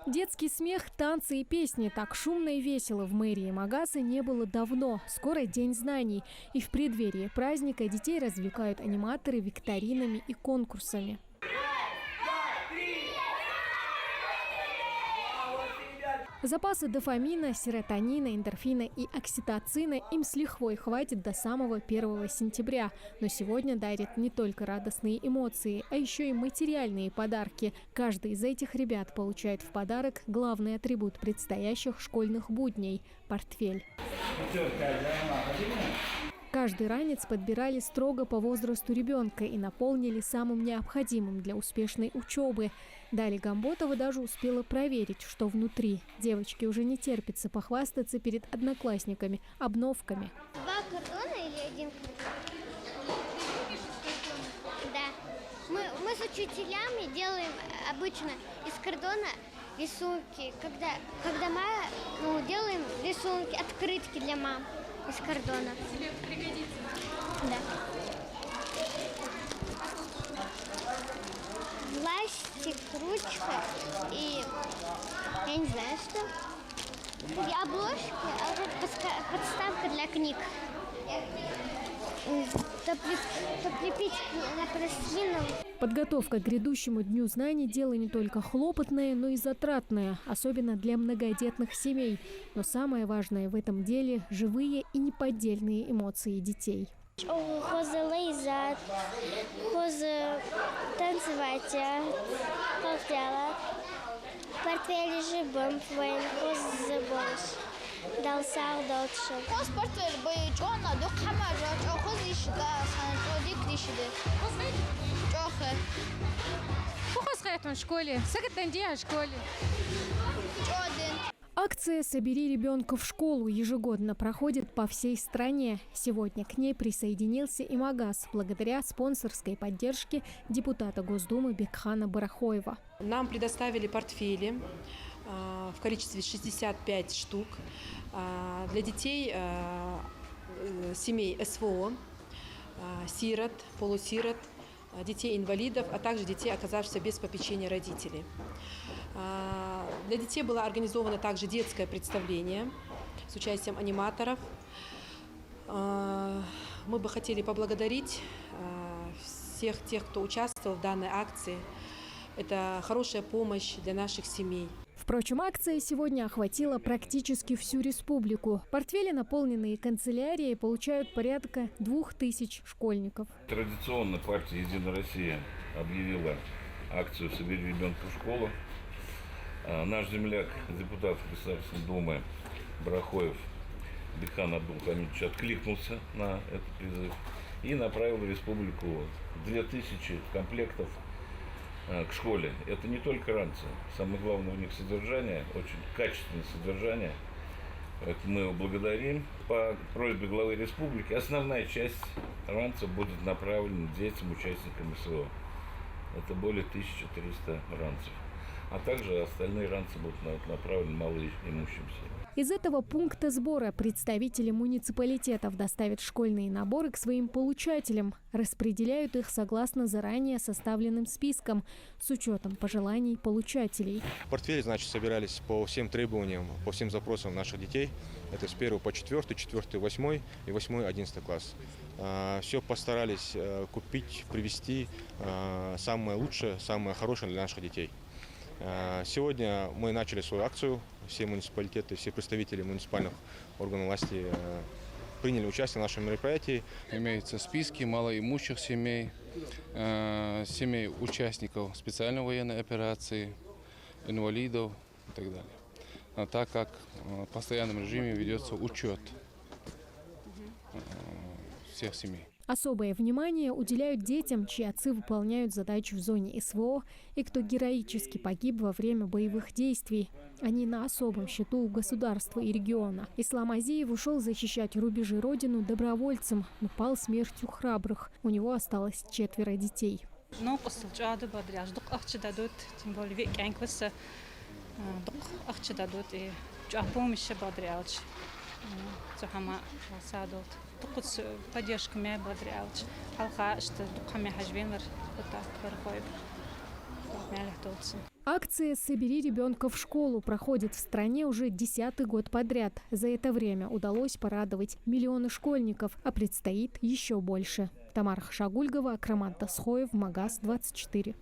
Детский смех, танцы и песни. Так шумно и весело в мэрии Магаса не было давно. Скоро День знаний. И в преддверии праздника детей развлекают аниматоры викторинами и конкурсами. Запасы дофамина, серотонина, эндорфина и окситоцина им с лихвой хватит до самого 1 сентября. Но сегодня дарит не только радостные эмоции, а еще и материальные подарки. Каждый из этих ребят получает в подарок главный атрибут предстоящих школьных будней – портфель. Каждый ранец подбирали строго по возрасту ребенка и наполнили самым необходимым для успешной учебы. Далее Гамботова даже успела проверить, что внутри. Девочке уже не терпится похвастаться перед одноклассниками обновками. 2 кордона или 1 кордон? Да. Мы с учителями делаем обычно из кордона рисунки. Когда мы делаем рисунки, открытки для мам. Из кордона. Тебе пригодится? Да. Пластик, ручка и я не знаю что. И обложки, а вот подставка для книг. Топлепить на пластину. Подготовка к грядущему Дню знаний – дело не только хлопотное, но и затратное, особенно для многодетных семей. Но самое важное в этом деле – живые и неподдельные эмоции детей. Танцевать, портфель живым, Далсар дочь. Портфель бойчона, до камера, охози шда, санчоди кришиде. Охе. В школе. В школе. Акция «Собери ребенка в школу» ежегодно проходит по всей стране. Сегодня к ней присоединился и Магас благодаря спонсорской поддержке депутата Госдумы Бекхана Барахоева. Нам предоставили портфели в количестве 65 штук для детей семей СВО, сирот, полусирот, детей-инвалидов, а также детей, оказавшихся без попечения родителей. Для детей было организовано также детское представление с участием аниматоров. Мы бы хотели поблагодарить всех тех, кто участвовал в данной акции. Это хорошая помощь для наших семей. Впрочем, акция сегодня охватила практически всю республику. Портфели, наполненные канцелярией, получают порядка 2000 школьников. Традиционно партия «Единая Россия» объявила акцию «Собери ребенка в школу». Наш земляк, депутат Государственной Думы Барахоев Бекхан Абдулхамидович откликнулся на этот призыв и направил в республику 2000 комплектов к школе. Это не только ранцы. Самое главное у них содержание, очень качественное содержание. Поэтому мы его благодарим. По просьбе главы республики основная часть ранцев будет направлена детям, участникам СВО. Это более 1300 ранцев. А также остальные ранцы будут направлены малоимущимся. Из этого пункта сбора представители муниципалитетов доставят школьные наборы к своим получателям. Распределяют их согласно заранее составленным спискам с учетом пожеланий получателей. Портфели, значит, собирались по всем требованиям, по всем запросам наших детей. Это с 1 по 4, 4, 8 и 8, 11 класс. Все постарались купить, привезти самое лучшее, самое хорошее для наших детей. Сегодня мы начали свою акцию. Все муниципалитеты, все представители муниципальных органов власти приняли участие в нашем мероприятии. Имеются списки малоимущих семей, семей участников специальной военной операции, инвалидов и так далее. А так как в постоянном режиме ведется учет всех семей. Особое внимание уделяют детям, чьи отцы выполняют задачу в зоне СВО и кто героически погиб во время боевых действий. Они на особом счету у государства и региона. Ислам Азиев ушел защищать рубежи родину добровольцем, но пал смертью храбрых. У него осталось 4 детей. Поддержка меня благодаря. Халха, что духами хажвенер, вот так, Акция «Собери ребенка в школу» проходит в стране уже 10-й год подряд. За это время удалось порадовать миллионы школьников, а предстоит еще больше. Тамара Хашагульгова, Акраман Тасхоев, Магаз 24.